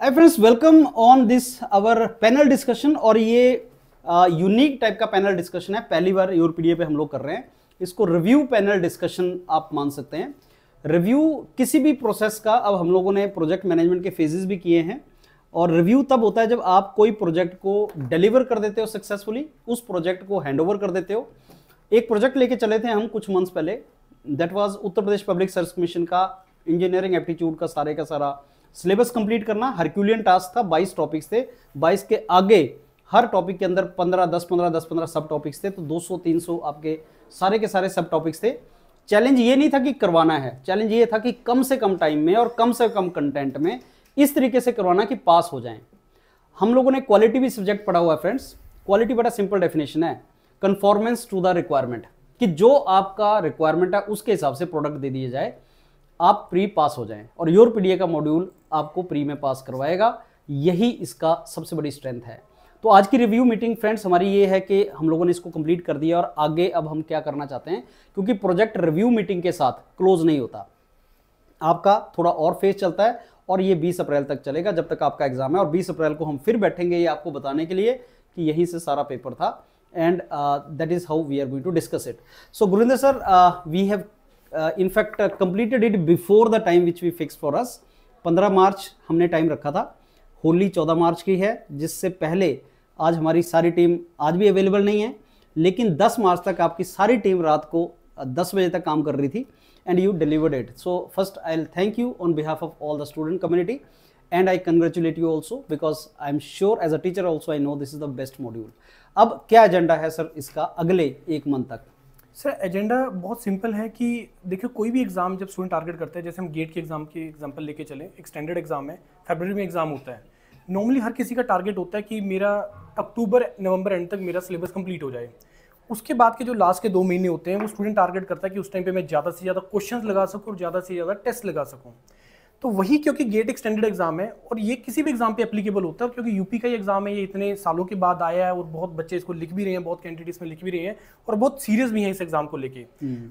Hi friends, welcome on this our panel discussion. और ये unique type का panel discussion है, पहली बार यूरोपीडिया पे हम लोग कर रहे हैं। इसको रिव्यू पैनल डिस्कशन आप मान सकते हैं। रिव्यू किसी भी प्रोसेस का, अब हम लोगों ने प्रोजेक्ट मैनेजमेंट के फेजेस भी किए हैं, और रिव्यू तब होता है जब आप कोई प्रोजेक्ट को डिलीवर कर देते हो सक्सेसफुली, उस प्रोजेक्ट को हैंडओवर कर देते हो। एक प्रोजेक्ट लेके चले थे हम कुछ मंथ्स पहले, that was Uttar Pradesh public service commission का इंजीनियरिंग एप्टीट्यूड का सारा सिलेबस कंप्लीट करना। हरक्यूलियन टास्क था, 22 टॉपिक्स थे, 22 के आगे हर टॉपिक के अंदर 10-15 सब टॉपिक्स थे, तो 200-300 आपके सारे के सारे सब टॉपिक्स थे। चैलेंज ये नहीं था कि करवाना है, चैलेंज ये था कि कम से कम टाइम में और कम से कम कंटेंट में इस तरीके से करवाना कि पास हो जाएं। हम लोगों ने क्वालिटी भी सब्जेक्ट पढ़ा हुआ है फ्रेंड्स। क्वालिटी बड़ा सिंपल डेफिनेशन है, कन्फॉर्मेंस टू द रिक्वायरमेंट, कि जो आपका रिक्वायरमेंट है उसके हिसाब से प्रोडक्ट दे दिए जाए, आप प्री पास हो जाएं। और यूरोपीडिया का मॉड्यूल आपको प्री में पास करवाएगा, यही इसका सबसे बड़ी स्ट्रेंथ है। तो आज की रिव्यू मीटिंग फ्रेंड्स हमारी ये है कि हम लोगों ने इसको कंप्लीट कर दिया, और आगे अब हम क्या करना चाहते हैं, क्योंकि प्रोजेक्ट रिव्यू मीटिंग के साथ क्लोज नहीं होता, आपका थोड़ा और फेज चलता है, और ये 20 अप्रैल तक चलेगा जब तक आपका एग्जाम है। और 20 अप्रैल को हम फिर बैठेंगे ये आपको बताने के लिए कि यहीं से सारा पेपर था, and that is how we are going to discuss it. So Gurinder sir, we have in fact completed it before the time which we fixed for us। 15 मार्च हमने टाइम रखा था, होली 14 मार्च की है, जिससे पहले आज हमारी सारी टीम आज भी अवेलेबल नहीं है, लेकिन 10 मार्च तक आपकी सारी टीम रात को 10 बजे तक काम कर रही थी, and you delivered it. So first I will thank you on behalf of all the student community, and I congratulate you also, because I am sure as a teacher also I know this is the best module. अब क्या agenda है sir इसका अगले एक month तक? Sir agenda बहुत simple है कि देखिए, कोई भी एग्जाम जब स्टूडेंट टारगेट करते हैं, जैसे हम गेट के एग्जाम की एग्जांपल लेके चले, एक स्टैंडर्ड एग्जाम है, फरवरी में एग्जाम होता है। नॉर्मली हर किसी का टारगेट होता है कि मेरा अक्टूबर नवंबर एंड तक मेरा सिलेबस कंप्लीट हो जाए। उसके बाद के जो लास्ट के 2 महीने होते हैं, वो स्टूडेंट टारगेट करता है कि उस टाइम पे मैं ज़्यादा से ज़्यादा क्वेश्चंस लगा सकूँ और ज़्यादा से ज़्यादा टेस्ट लगा सकूँ। तो वही, क्योंकि गेट एक स्टैंडर्ड एग्जाम है और ये किसी भी एग्जाम पे एप्लीकेबल होता है, क्योंकि यूपी का ही एग्जाम है, ये इतने सालों के बाद आया है और बहुत बच्चे इसको लिख भी रहे हैं, बहुत कैंडिडेट्स में लिख भी रहे हैं और बहुत सीरियस भी हैं इस एग्जाम को लेके।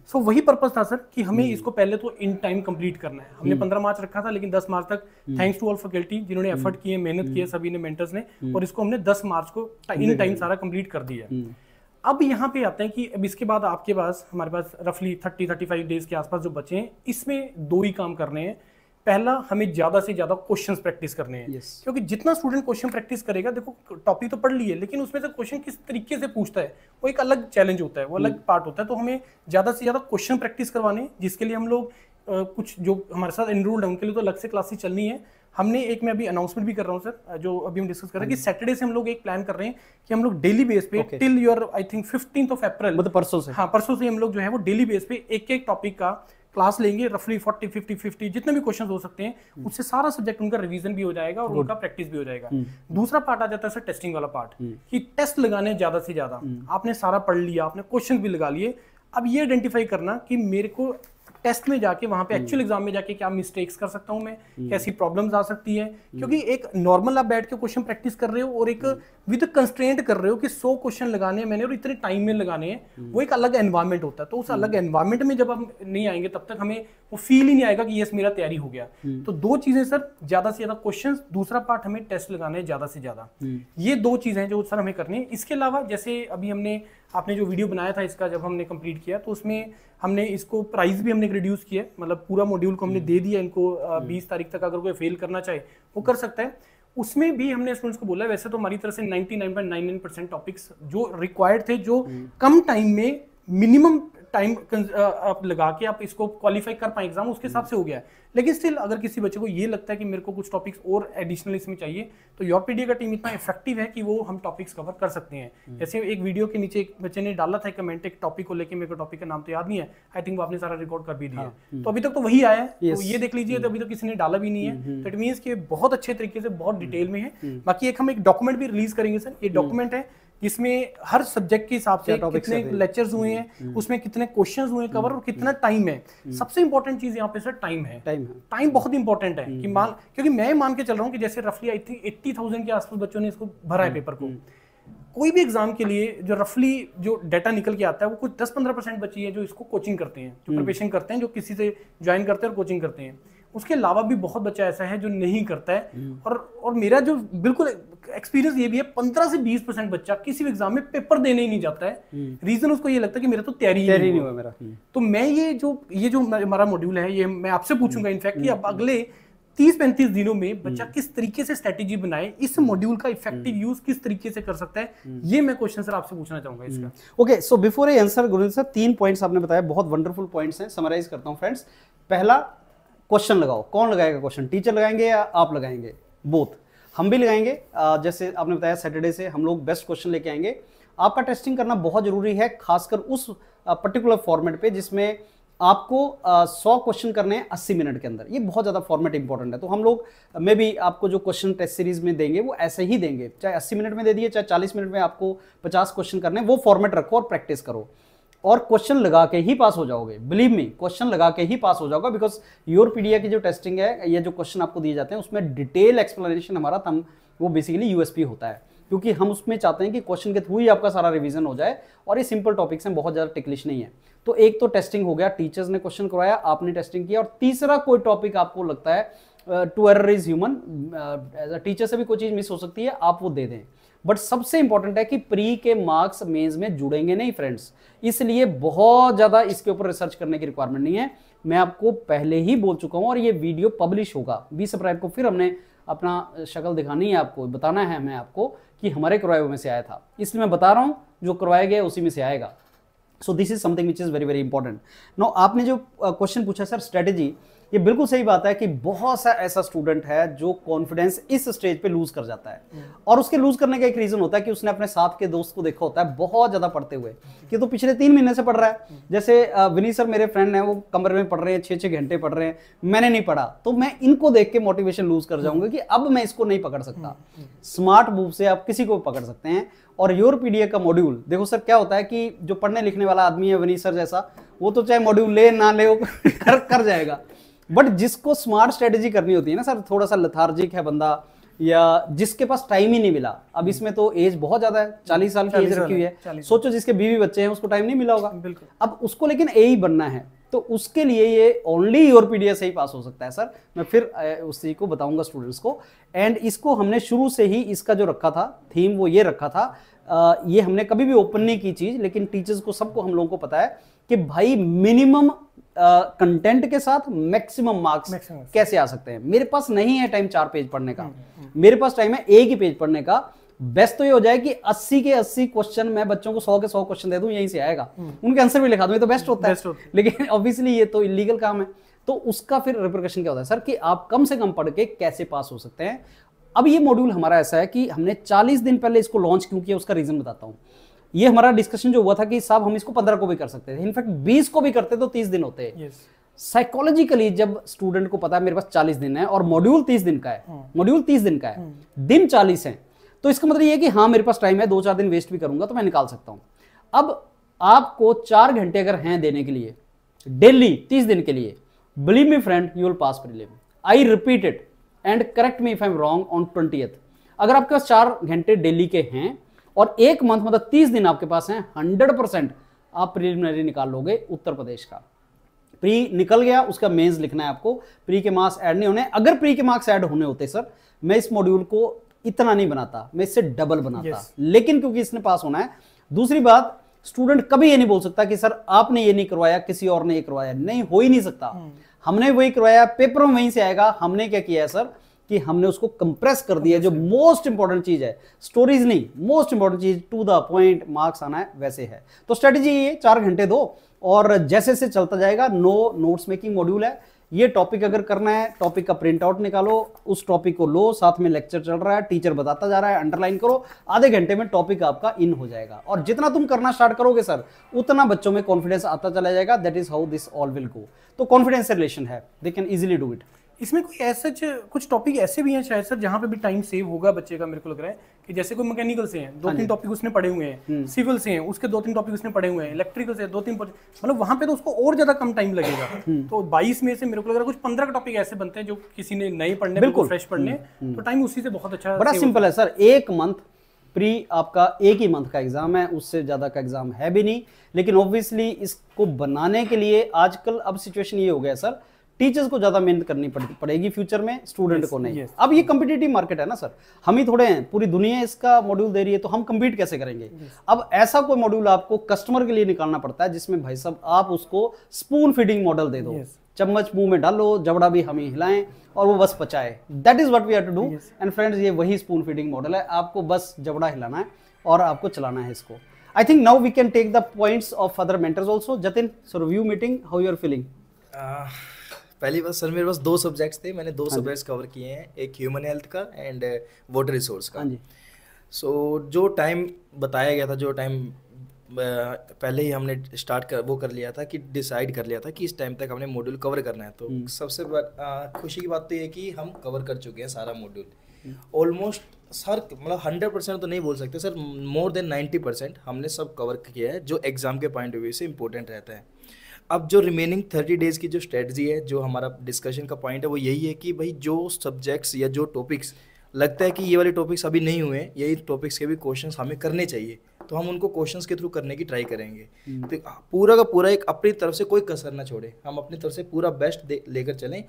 सो वही पर्पस था सर कि हमें इसको पहले तो इन टाइम कंप्लीट करना है। हमने 15 मार्च रखा था, लेकिन 10 मार्च तक, थैंक्स टू ऑल फैकल्टी जिन्होंने एफर्ट किए, मेहनत किए, सभी ने, मेंटर्स ने, और इसको हमने 10 मार्च को इन टाइम सारा कंप्लीट कर दिया। अब यहाँ पे आते हैं कि अब इसके बाद आपके पास, हमारे पास रफली 30-35 डेज के आसपास जो बचे हैं, इसमें 2 ही काम करने हैं। पहला, हमें ज्यादा से ज्यादा क्वेश्चंस प्रैक्टिस करने हैं, क्योंकि जितना स्टूडेंट क्वेश्चन प्रैक्टिस करेगा, देखो टॉपिक तो पढ़ लिए, लेकिन उसमें से क्वेश्चन किस तरीके से पूछता है वो एक अलग चैलेंज होता है, वो अलग पार्ट होता है। तो हमें ज्यादा से ज्यादा क्वेश्चन प्रैक्टिस करवाने, जिसके लिए हम लोग कुछ जो हमारे साथ एनरोल्ड है उनके लिए तो अलग से क्लासेस चलनी है। हमने एक, मैं अभी अनाउंसमेंट भी कर रहा हूँ सर, जो अभी हम डिस्कस कर रहे हैं कि सैटरडे से हम लोग एक प्लान कर रहे हैं कि हम लोग डेली बेस पे टिल योर आई थिंक 15 अप्रैल, मतलब परसों से, हाँ परसों से हम लोग जो है वो डेली बेस पे एक टॉपिक का क्लास लेंगे, रफली 40-50 जितने भी क्वेश्चन हो सकते हैं, उससे सारा सब्जेक्ट उनका रिवीजन भी हो जाएगा और उनका प्रैक्टिस भी हो जाएगा। दूसरा पार्ट आ जाता है सर टेस्टिंग वाला पार्ट, कि टेस्ट लगाने ज्यादा से ज्यादा। आपने सारा पढ़ लिया, आपने क्वेश्चन भी लगा लिए, अब ये आइडेंटिफाई करना कि मेरे को टेस्ट में जाके, वहां पे एक्चुअल एग्जाम में जाके क्या मिस्टेक्स कर सकता हूं मैं, कैसी प्रॉब्लम्स आ सकती है। क्योंकि एक नॉर्मल आप बैठ के क्वेश्चन प्रैक्टिस कर रहे हो और एक विद कंस्ट्रेंट कर रहे हो कि 100 क्वेश्चन लगाने हैं मैंने और इतने टाइम में लगाने हैं, वो एक अलग एनवायरनमेंट होता है। तो उस अलग एनवायरनमेंट में जब हम नहीं आएंगे, तब तक हमें वो फील ही नहीं आएगा कि यस मेरा तैयारी हो गया। तो 2 चीजें सर, ज्यादा से ज्यादा क्वेश्चन, दूसरा पार्ट हमें टेस्ट लगाने हैं ज्यादा से ज्यादा। ये 2 चीजें जो सर हमें करनी है। इसके अलावा जैसे अभी हमने, आपने जो वीडियो बनाया था इसका, जब हमने कंप्लीट किया तो उसमें हमने इसको प्राइस भी हमने रिड्यूस किया, मतलब पूरा मॉड्यूल को हमने दे दिया इनको 20 तारीख तक, अगर कोई फेल करना चाहे वो कर सकता है। उसमें भी हमने स्टूडेंट्स को बोला, वैसे तो हमारी तरफ से 99.99% टॉपिक्स जो रिक्वायर्ड थे, जो कम टाइम में मिनिमम टाइम आप लगा के आप इसको क्वालिफाई कर पाए एग्जाम, उसके हिसाब से हो गया है। लेकिन स्टिल अगर किसी बच्चे को ये लगता है कि मेरे को कुछ टॉपिक्स और एडिशनल इसमें चाहिए, तो यूरोपीडिया का टीम इतना इफेक्टिव है कि वो हम टॉपिक्स कवर कर सकते हैं। जैसे एक वीडियो के नीचे एक बच्चे ने डाला था कमेंट, एक टॉपिक को लेके, मेरे को टॉपिक का नाम तो याद नहीं है, आई थिंक वो आपने सारा रिकॉर्ड कर भी दिया। तो अभी तक तो वही आया है, तो ये देख लीजिए, तो अभी तो किसी ने डाला भी नहीं है। तो इट मीन्स कि बहुत अच्छे तरीके से, बहुत डिटेल में है। बाकी एक हम एक डॉक्यूमेंट भी रिलीज करेंगे सर, ये डॉक्यूमेंट है जिसमें हर सब्जेक्ट के हिसाब से कितने लेक्चर्स हुए हैं, उसमें कितने क्वेश्चंस हुए कवर और कितना टाइम है। सबसे इंपॉर्टेंट चीज यहाँ पे सर टाइम है। टाइम बहुत इंपॉर्टेंट है कि क्योंकि मैं मान के चल रहा हूँ कि जैसे रफली आई थिंक 80,000 के आसपास बच्चों ने इसको भरा है पेपर को। कोई भी एग्जाम के लिए जो रफली जो डाटा निकल के आता है, वो कुछ 10-15% बची है जो इसको कोचिंग करते हैं, जो प्रिपरेशन करते हैं, जो किसी से ज्वाइन करते हैं और कोचिंग करते हैं। उसके अलावा भी बहुत बच्चा ऐसा है जो नहीं करता है। और मेरा जो बिल्कुल एक्सपीरियंस ये भी है, 15 से 20% बच्चा किसी भी एग्जाम में पेपर देने ही नहीं जाता है। रीजन उसको ये लगता है कि मेरा तो तैयारी नहीं हुआ मेरा। तो मैं ये जो हमारा मॉड्यूल है, ये मैं आपसे पूछूंगा इनफैक्ट कि अब अगले 30-35 दिनों में बच्चा किस तरीके से स्ट्रेटेजी बनाए, इस मॉड्यूल का इफेक्टिव यूज किस तरीके से कर सकता है, ये मैं क्वेश्चन सर आपसे पूछना चाहूंगा इसका। Okay, so before I answer Guruji sir, 3 points आपने बताया, बहुत वंडरफुल पॉइंट्स हैं। समराइज करता हूं फ्रेंड्स। पहला, क्वेश्चन लगाओ। कौन लगाएगा क्वेश्चन? टीचर लगाएंगे या आप लगाएंगे? बोथ। हम भी लगाएंगे। जैसे आपने बताया सैटरडे से हम लोग बेस्ट क्वेश्चन लेके आएंगे। आपका टेस्टिंग करना बहुत जरूरी है, खासकर उस पर्टिकुलर फॉर्मेट पे जिसमें आपको 100 क्वेश्चन करने हैं 80 मिनट के अंदर। ये बहुत ज्यादा फॉर्मेट इंपॉर्टेंट है। तो हम लोग में भी आपको जो क्वेश्चन टेस्ट सीरीज में देंगे वो ऐसे ही देंगे, चाहे 80 मिनट में दे दिए, चाहे 40 मिनट में आपको 50 क्वेश्चन करने, वो फॉर्मेट रखो और प्रैक्टिस करो और क्वेश्चन लगा के ही पास हो जाओगे। बिलीव मी, क्वेश्चन लगा के ही पास हो जाओगे, बिकॉज योरपीडिया की जो टेस्टिंग है, ये जो क्वेश्चन आपको दिए जाते हैं उसमें डिटेल एक्सप्लेनेशन हमारा वो बेसिकली यूएसपी होता है, क्योंकि हम उसमें चाहते हैं कि क्वेश्चन के थ्रू ही आपका सारा रिवीजन हो जाए और ये सिंपल टॉपिक्स हैं, बहुत ज्यादा टिकलिश नहीं है। तो एक तो टेस्टिंग हो गया, टीचर्स ने क्वेश्चन करवाया, आपने टेस्टिंग किया। और तीसरा, कोई टॉपिक आपको लगता है to error is human, teacher से भी कोई चीज मिस हो सकती है, आप वो दे दें। बट सबसे इंपॉर्टेंट है कि प्री के मार्क्स मेंस में जुड़ेंगे नहीं फ्रेंड्स, इसलिए बहुत ज्यादा इसके ऊपर रिसर्च करने की रिक्वायरमेंट नहीं है। मैं आपको पहले ही बोल चुका हूं और ये वीडियो पब्लिश होगा 20 अप्रैल को। फिर हमने अपना शक्ल दिखानी है, आपको बताना है हमें आपको कि हमारे करवाए में से आया था, इसलिए मैं बता रहा हूं जो करवाया गया उसी में से आएगा। So this is something which is very very important. No, आपने जो क्वेश्चन पूछा सर स्ट्रेटेजी, ये बिल्कुल सही बात है कि बहुत सा ऐसा स्टूडेंट है जो कॉन्फिडेंस इस स्टेज पे लूज कर जाता है। और उसके लूज करने का एक रीजन होता है कि उसने अपने साथ के दोस्त को देखा होता है बहुत ज्यादा पढ़ते हुए, कि तो पिछले 3 महीने से पढ़ रहा है। जैसे विनीत सर मेरे फ्रेंड हैं, वो कमरे में पढ़ रहे हैं, 6-6 घंटे पढ़ रहे हैं, मैंने नहीं पढ़ा, तो मैं इनको देख के मोटिवेशन लूज कर जाऊंगा कि अब मैं इसको नहीं पकड़ सकता। स्मार्ट मूव से आप किसी को पकड़ सकते हैं। और योरपीडिया का मॉड्यूल देखो सर, क्या होता है कि जो पढ़ने लिखने वाला आदमी है विनीत सर जैसा, वो तो चाहे मॉड्यूल ले ना ले वो कर जाएगा। बट जिसको स्मार्ट स्ट्रेटेजी करनी होती है ना सर, थोड़ा सा लथार्जिक है बंदा, या जिसके पास टाइम ही नहीं मिला, अब इसमें तो एज बहुत ज्यादा है, 40 साल की एज रखी हुई है, सोचो जिसके बीवी बच्चे हैं उसको टाइम नहीं मिला होगा, अब उसको लेकिन ए ही बनना है, तो उसके लिए ये ओनली योरपीडिया से ही पास हो सकता है सर। मैं फिर उस चीज को बताऊंगा स्टूडेंट्स को। एंड इसको हमने शुरू से ही इसका जो रखा था थीम, वो ये रखा था, ये हमने कभी भी ओपन नहीं की चीज, लेकिन टीचर्स को सबको हम लोगों को पता है कि भाई मिनिमम कंटेंट के साथ मैक्सिमम मार्क्स कैसे आ सकते हैं। मेरे पास नहीं है टाइम 4 पेज पढ़ने का, मेरे पास टाइम है 1 ही पेज पढ़ने का। बेस्ट तो ये हो जाए कि 80 के 80 क्वेश्चन मैं बच्चों को 100 के 100 क्वेश्चन दे दूं, यहीं से आएगा, उनके आंसर भी लिखा दूं, ये तो बेस्ट होता है। लेकिन ऑब्वियसली ये तो इलीगल काम है, तो उसका फिर रिपरकशन क्या होता है सर कि आप कम से कम पढ़ के कैसे पास हो सकते हैं। अब ये मॉड्यूल हमारा ऐसा है कि हमने 40 दिन पहले इसको लॉन्च क्यों किया, उसका रीजन बताता हूं। ये हमारा डिस्कशन जो हुआ था कि साहब हम इसको 15 को भी कर सकते थे, इनफैक्ट 20 को भी करते तो 30 दिन होते हैं। साइकोलॉजिकली जब स्टूडेंट को पता है मेरे पास 40 दिन है और मॉड्यूल 30 दिन का है, मॉड्यूल 30 दिन का है, दिन 40 है, तो इसका मतलब ये है कि हाँ मेरे पास टाइम है, 2-4 दिन वेस्ट भी करूंगा तो मैं निकाल सकता हूं। अब आपको 4 घंटे अगर हैं देने के लिए डेली 30 दिन के लिए, believe me friend, you will pass prelim. I repeat it and correct me if I am wrong on 20th। अगर आपके पास 4 घंटे डेली के हैं और 1 मंथ मतलब 30 दिन आपके पास हैं, 100% आप प्रीलिमिनरी निकाल लोगे उत्तर प्रदेश का। प्री निकल गया, उसका मेंस लिखना है आपको, प्री के मार्क्स ऐड नहीं होने। अगर प्री के मार्क्स ऐड होने होते सर, मैं इस मॉड्यूल को इतना नहीं बनाता, मैं इससे डबल बनाता, लेकिन क्योंकि इसने पास होना है। दूसरी बात, स्टूडेंट कभी ये नहीं बोल सकता कि सर आपने ये नहीं करवाया, किसी और ने ये करवाया, नहीं, हो ही नहीं सकता। हमने वही करवाया, पेपर में वहीं से आएगा। हमने क्या किया है सर कि हमने उसको कंप्रेस कर दिया, जो मोस्ट इंपॉर्टेंट चीज है, स्टोरीज नहीं, मोस्ट इंपॉर्टेंट चीज, टू द पॉइंट, मार्क्स आना है, वैसे है। तो स्ट्रेटेजी ये 4 घंटे दो और जैसे से चलता जाएगा। नो नोट्स मेकिंग मॉड्यूल है ये। टॉपिक अगर करना है, टॉपिक का प्रिंट आउट निकालो, उस टॉपिक को लो, साथ में लेक्चर चल रहा है, टीचर बताता जा रहा है, अंडरलाइन करो, आधे घंटे में टॉपिक आपका इन हो जाएगा। और जितना तुम करना स्टार्ट करोगे सर, उतना बच्चों में कॉन्फिडेंस आता चला जाएगा। That is how this all will go. तो कॉन्फिडेंस से रिलेशन है, they can easily do it. इसमें कोई ऐसा कुछ टॉपिक ऐसे भी हैं शायद सर जहाँ पे भी टाइम सेव होगा बच्चे का, मेरे को लग रहा है कि जैसे कोई मैकेनिकल से हैं 2-3 टॉपिक उसने पढ़े हुए हैं, सिविल से हैं उसके 2-3 टॉपिक उसने पढ़े हुए हैं, इलेक्ट्रिकल से 2-3, मतलब वहाँ पे तो उसको और ज्यादा कम टाइम लगेगा। तो 22 में से मेरे को लग रहा है कुछ 15 टॉपिक ऐसे बनते हैं जो किसी ने नए पढ़ने, बिल्कुल फ्रेश पढ़ने, तो टाइम उसी से बहुत अच्छा, बड़ा सिंपल है सर। 1 मंथ प्री आपका 1 ही मंथ का एग्जाम है, उससे ज्यादा का एग्जाम है भी नहीं। लेकिन ऑब्वियसली इसको बनाने के लिए आजकल अब सिचुएशन ये हो गया सर टीचर्स को ज्यादा मेहनत करनी पड़ेगी फ्यूचर में, स्टूडेंट को नहीं। yes. अब ये कम्पिटिटिव मार्केट है ना सर, हम ही थोड़े हैं, पूरी दुनिया इसका मॉड्यूल दे रही है, तो हम कम्पीट कैसे करेंगे? अब ऐसा कोई मॉड्यूल आपको कस्टमर के लिए निकालना पड़ता है जिसमें भाई साहब आप उसको स्पून फीडिंग मॉडल दे दो, चम्मच मुंह में डालो, जबड़ा भी हम ही हिलाएं और वो बस पचाए। That is what we have to do and friends, ये वही स्पून फीडिंग मॉडल है, आपको बस जबड़ा हिलाना है और आपको चलाना है इसको। I think now we can take the points of other mentors also. Jatin, so review meeting, how you are feeling? पहली बार सर मेरे पास 2 सब्जेक्ट्स थे, मैंने 2 सब्जेक्ट्स कवर किए हैं, एक ह्यूमन हेल्थ का एंड वाटर रिसोर्स का। सो जो टाइम बताया गया था, जो टाइम पहले ही हमने कर लिया था कि डिसाइड कर लिया था कि इस टाइम तक हमने मॉड्यूल कवर करना है। तो सबसे खुशी की बात तो ये है कि हम कवर कर चुके हैं सारा मॉड्यूल ऑलमोस्ट। सर मतलब 100% तो नहीं बोल सकते सर, मोर देन 90% हमने सब कवर किया है जो एग्जाम के पॉइंट ऑफ व्यू से इम्पोर्टेंट रहता है। अब जो रिमेनिंग 30 डेज़ की जो स्ट्रेटजी है, जो हमारा डिस्कशन का पॉइंट है, वो यही है कि भाई जो सब्जेक्ट्स या जो टॉपिक्स लगता है कि ये वाले टॉपिक्स अभी नहीं हुए, यही टॉपिक्स के भी क्वेश्चंस हमें करने चाहिए, तो हम उनको क्वेश्चंस के थ्रू करने की ट्राई करेंगे। तो पूरा का पूरा एक अपनी तरफ से कोई कसर ना छोड़े, हम अपनी तरफ से पूरा बेस्ट लेकर चलें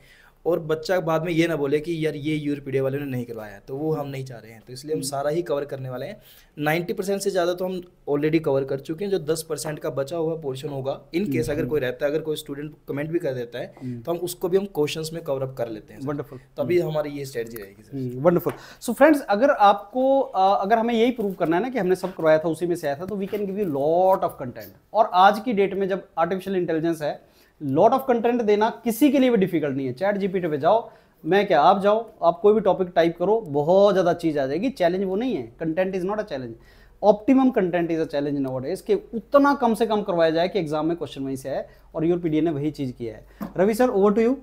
और बच्चा बाद में ये ना बोले कि यार ये यूरोपीडिया वाले ने नहीं करवाया, तो वो हम नहीं चाह रहे हैं। तो इसलिए हम सारा ही कवर करने वाले हैं। 90% से ज़्यादा तो हम ऑलरेडी कवर कर चुके हैं। जो 10% का बचा हुआ पोर्शन होगा, इन केस अगर कोई रहता है, अगर कोई स्टूडेंट कमेंट भी कर देता है, तो हम उसको भी हम क्वेश्चंस में कवर अप कर लेते हैं। वंडरफुल। तो अभी हमारी ये स्ट्रेटजी रहेगी। वंडरफुल। सो फ्रेंड्स, अगर आपको अगर हमें यही प्रूव करना है ना कि हमने सब करवाया था, उसी में से आया था, तो we can give you lot of content. और आज की डेट में जब आर्टिफिशियल इंटेलिजेंस है, लॉट ऑफ कंटेंट देना किसी के लिए भी डिफिकल्ट नहीं है। चैट जीपीटी पे जाओ, मैं क्या, आप जाओ, आप कोई भी टॉपिक टाइप करो, बहुत ज़्यादा चीज़ आ जाएगी। चैलेंज वो नहीं है, content is not a challenge, optimum content is a challenge nowadays. इसके उतना कम से कम करवाया जाए कि एग्जाम में क्वेश्चन वहीं से आए, और यूरोपीडिया ने वही चीज़ किया है। Ravi sir, over to you.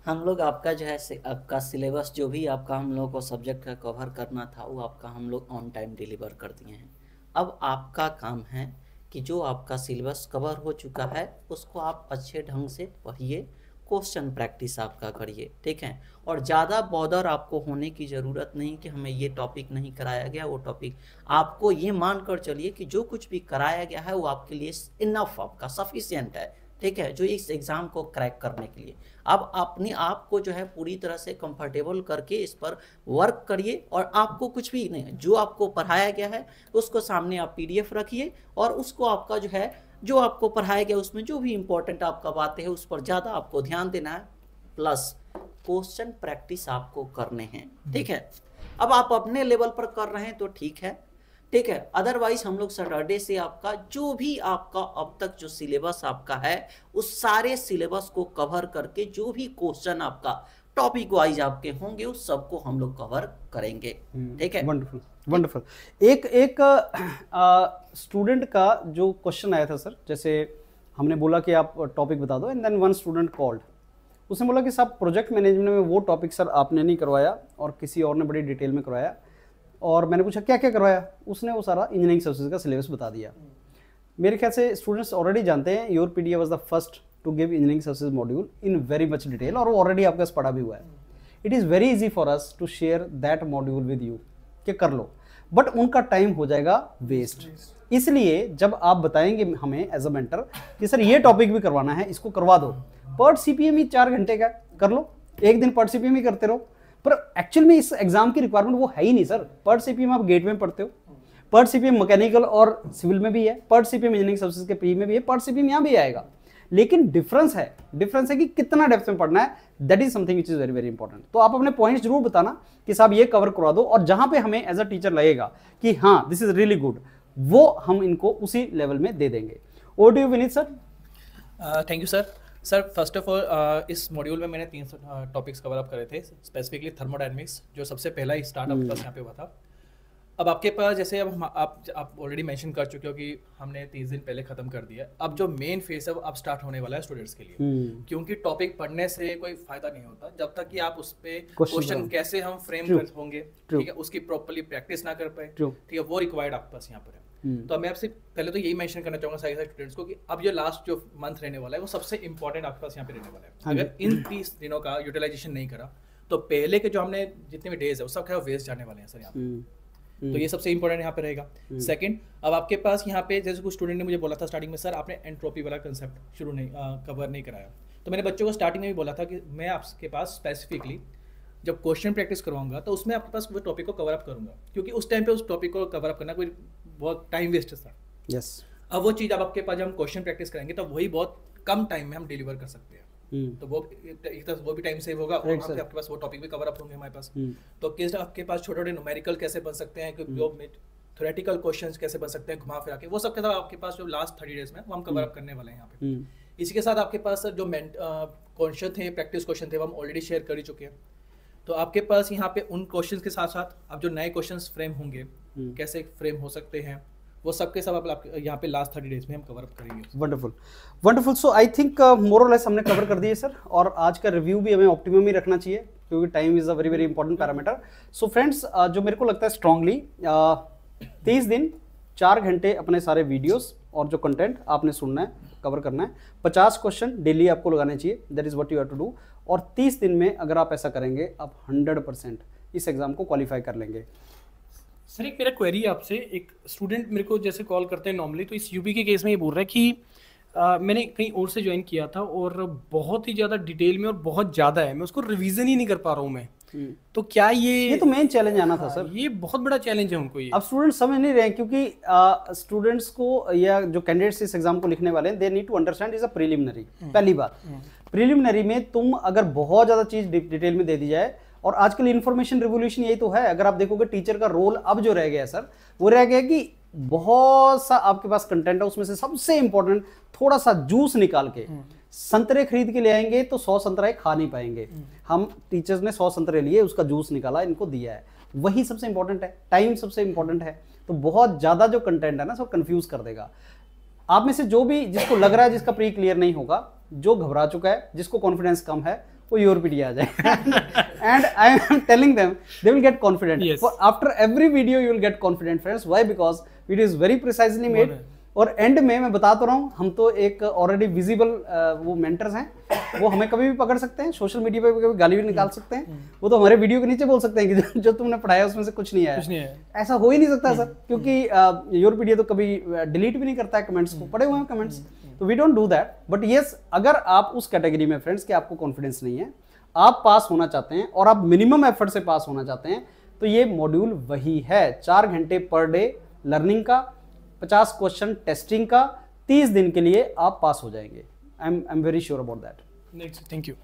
हम लोग आपका जो है आपका सिलेबस जो भी आपका हम लोग को सब्जेक्ट का कवर करना था, वो आपका हम लोग ऑन टाइम डिलीवर कर दिए हैं। अब आपका काम है कि जो आपका सिलेबस कवर हो चुका है उसको आप अच्छे ढंग से पढ़िए, क्वेश्चन प्रैक्टिस आपका करिए, ठीक है। और ज़्यादा बॉदर आपको होने की ज़रूरत नहीं कि हमें ये टॉपिक नहीं कराया गया, वो टॉपिक। आपको ये मान कर चलिए कि जो कुछ भी कराया गया है वो आपके लिए इनफ, आपका सफिशिएंट है, ठीक है, जो इस एग्ज़ाम को क्रैक करने के लिए। अब अपने आप को जो है पूरी तरह से कंफर्टेबल करके इस पर वर्क करिए, और आपको कुछ भी नहीं, जो आपको पढ़ाया गया है उसको सामने आप PDF रखिए, और उसको आपका जो है, जो आपको पढ़ाया गया उसमें जो भी इंपॉर्टेंट आपका बातें है उस पर ज़्यादा आपको ध्यान देना है, प्लस क्वेश्चन प्रैक्टिस आपको करने हैं, ठीक है। अब आप अपने लेवल पर कर रहे हैं तो ठीक है, ठीक है। अदरवाइज हम लोग सैटरडे से आपका जो भी आपका अब तक जो सिलेबस आपका है, उस सारे सिलेबस को कवर करके जो भी क्वेश्चन आपका टॉपिक वाइज आपके होंगे उस सबको हम लोग कवर करेंगे, ठीक है। Wonderful, wonderful. एक स्टूडेंट का जो क्वेश्चन आया था सर, जैसे हमने बोला कि आप टॉपिक बता दो, and then one student called, उसने बोला कि साहब प्रोजेक्ट मैनेजमेंट में वो टॉपिक सर आपने नहीं करवाया और किसी और ने बड़ी डिटेल में करवाया। और मैंने पूछा क्या क्या करवाया, उसने वो सारा इंजीनियरिंग सर्विसेज का सिलेबस बता दिया। मेरे ख्याल से स्टूडेंट्स ऑलरेडी जानते हैं यूरोपीडिया was the first to give engineering services module in very much detail, और वो ऑलरेडी आपके पास पढ़ा भी हुआ है। It is very easy for us to share that module with you कि कर लो, बट उनका टाइम हो जाएगा वेस्ट। इसलिए जब आप बताएंगे हमें एज अ मेंटर कि सर ये टॉपिक भी करवाना है, इसको करवा दो, पर्ट CPM ही 4 घंटे का, कर लो, एक दिन पर्ट CPM ही करते रहो। पर एक्चुअल में इस एग्जाम की रिक्वायरमेंट वो है ही नहीं सर। पर्ट CPM आप गेट में पढ़ते हो, पर्ट CPM मैकेनिकल और सिविल में भी है, पर्ट CPM इंजीनियरिंग सर्विसेज के प्री में भी है, पर्ट CPM यहाँ भी आएगा। लेकिन डिफरेंस है कि कितना डेप्थ में पढ़ना है, that is something which is very very important. तो आप अपने पॉइंट्स जरूर बताना कि साहब ये कवर करवा दो, और जहां पे हमें एज अ टीचर लगेगा कि हाँ दिस इज रियली गुड, वो हम इनको उसी लेवल में दे देंगे। Over to you Vineet sir. Thank you sir. Sir first of all इस मॉड्यूल में मैंने 3 टॉपिक्स कवर अप करे थे, स्पेसिफिकली थर्मोडायनेमिक्स जो सबसे पहला स्टार्ट आपके पास यहाँ पे हुआ था। अब आपके पास जैसे अब आप ऑलरेडी मेंशन कर चुके हो कि हमने 30 दिन पहले खत्म कर दिया। अब जो मेन फेज है वो अब स्टार्ट होने वाला है स्टूडेंट्स के लिए, क्योंकि टॉपिक पढ़ने से कोई फायदा नहीं होता जब तक कि आप उस पे क्वेश्चन कैसे हम फ्रेम कर होंगे, ठीक है, उसकी प्रॉपर्ली प्रैक्टिस ना कर पाए, ठीक है, वो रिक्वायर्ड आपके पास यहाँ पर है। तो मैं आपसे पहले तो यही मेंशन करना चाहूंगा सारे स्टूडेंट्स को कि अब जो लास्ट जो मंथ रहने वाला है वो सबसे इंपॉर्टेंट आपके पास यहाँ पे रहने वाला है। अगर इन 30 दिनों का यूटिलाइजेशन नहीं करा तो पहले के जो हमने जितने भी डेज है वो सब क्या वेस्ट जाने वाले हैं सर यहाँ पे। तो ये सबसे इंपॉर्टेंट यहाँ पे रहेगा। सेकंड, अब आपके पास यहाँ पे जैसे कुछ स्टूडेंट ने मुझे बोला था स्टार्टिंग में, सर आपने एंट्रोपी वाला कंसेप्ट शुरू नहीं कवर नहीं कराया। तो मैंने बच्चों को स्टार्टिंग में भी बोला था कि मैं आपके पास स्पेसिफिकली जब क्वेश्चन प्रैक्टिस करवाऊंगा तो उसमें आपके पास वो टॉपिक को कवर अप करूंगा, क्योंकि उस टाइम पे उस टॉपिक को कवर अप करना कोई बहुत टाइम वेस्ट था। यस। अब वो चीज़ अब आपके पास जब हम क्वेश्चन प्रैक्टिस करेंगे तो वही बहुत कम टाइम में हम डिलीवर कर सकते हैं। तो वो एक तरह वो भी टाइम सेव होगा और आपके पास वो टॉपिक भी कवर अप होंगे हमारे पास। तो किस आपके पास छोटे छोटे न्यूमेरिकल कैसे बन सकते हैं, जो थ्योरेटिकल क्वेश्चंस कैसे बन सकते हैं घुमा फिरा के, वो सब के साथ आपके पास जो लास्ट 30 डेज में वो हम कवर अप करने वाले हैं यहाँ पे। इसी के साथ आपके पास जो क्वेश्चन थे, प्रैक्टिस क्वेश्चन थे, वो हम ऑलरेडी शेयर कर ही चुके हैं। तो आपके पास यहाँ पे उन क्वेश्चंस के साथ साथ अब जो नए क्वेश्चंस फ्रेम होंगे कैसे फ्रेम हो सकते हैं, वो सब के सब आप यहाँ पे लास्ट 30 डेज में हम कवर अप करेंगे। Wonderful wonderful. So I think more और लेस हमने कवर कर दिए सर, और आज का रिव्यू भी हमें ऑप्टिमम ही रखना चाहिए क्योंकि time is a very very important parameter. So friends, जो मेरे को लगता है स्ट्रांगली 30 दिन 4 घंटे अपने सारे वीडियोस और जो कंटेंट आपने सुनना है, कवर करना है। 50 क्वेश्चन डेली आपको लगाने चाहिए, that is what you have to do. और 30 दिन में अगर आप ऐसा करेंगे, आप 100% इस एग्जाम को क्वालिफाई कर लेंगे। सर एक मेरा क्वेरी है आपसे, एक स्टूडेंट मेरे को जैसे कॉल करते हैं नॉर्मली, तो इस यूपी के केस में ये बोल रहा है कि मैंने कहीं और से ज्वाइन किया था और बहुत ही ज़्यादा डिटेल में और बहुत ज़्यादा है, मैं उसको रिवीजन ही नहीं कर पा रहा हूँ मैं। तो क्या ये तो मेन चैलेंज आना था सर, ये बहुत बड़ा चैलेंज है उनको। ये अब स्टूडेंट समझ नहीं रहे हैं क्योंकि स्टूडेंट्स को या जो कैंडिडेट्स इस एग्जाम को लिखने वाले हैं, they need to understand is a preliminary. पहली बात, प्रीलिमिनरी में तुम अगर बहुत ज़्यादा चीज़ डिटेल में दे दी जाए, और आजकल इन्फॉर्मेशन रिवोल्यूशन यही तो है। अगर आप देखोगे टीचर का रोल अब जो रह गया सर, वो रह गया कि बहुत सा आपके पास कंटेंट है, उसमें से सबसे इंपॉर्टेंट थोड़ा सा जूस निकाल के, संतरे खरीद के ले आएंगे तो 100 संतरा खा नहीं पाएंगे। हम टीचर्स ने 100 संतरे लिए, उसका जूस निकाला, इनको दिया है, वही सबसे इंपॉर्टेंट है। टाइम सबसे इंपॉर्टेंट है। तो बहुत ज्यादा जो कंटेंट है ना, सब कंफ्यूज कर देगा। आप में से जो भी जिसको लग रहा है जिसका प्री क्लियर नहीं होगा, जो घबरा चुका है, जिसको कॉन्फिडेंस कम है, वो योरपीडिया आ जाए। And I am telling them they will get confident. For after every video you will get confident friends. Why? Because video is very precisely made. और एंड में मैं बता तो रहा हूँ, हम तो एक ऑलरेडी विजिबल वो मेंटर्स हैं, वो हमें कभी भी पकड़ सकते हैं, सोशल मीडिया पे कभी गाली भी निकाल सकते हैं। वो तो हमारे वीडियो के नीचे बोल सकते हैं कि जो तुमने पढ़ाया उसमें से कुछ नहीं आया। ऐसा हो ही नहीं सकता सर, क्योंकि योरपीडिया तो कभी डिलीट भी नहीं करता है कमेंट्स को, पढ़े हुए हैं कमेंट्स। तो we don't do that. But yes, अगर आप उस कैटेगरी में फ्रेंड्स कि आपको कॉन्फिडेंस नहीं है, आप पास होना चाहते हैं और आप मिनिमम एफर्ट से पास होना चाहते हैं, तो ये मॉड्यूल वही है। 4 घंटे पर डे लर्निंग का, 50 क्वेश्चन टेस्टिंग का, 30 दिन के लिए आप पास हो जाएंगे। I am very sure about that. Thank you.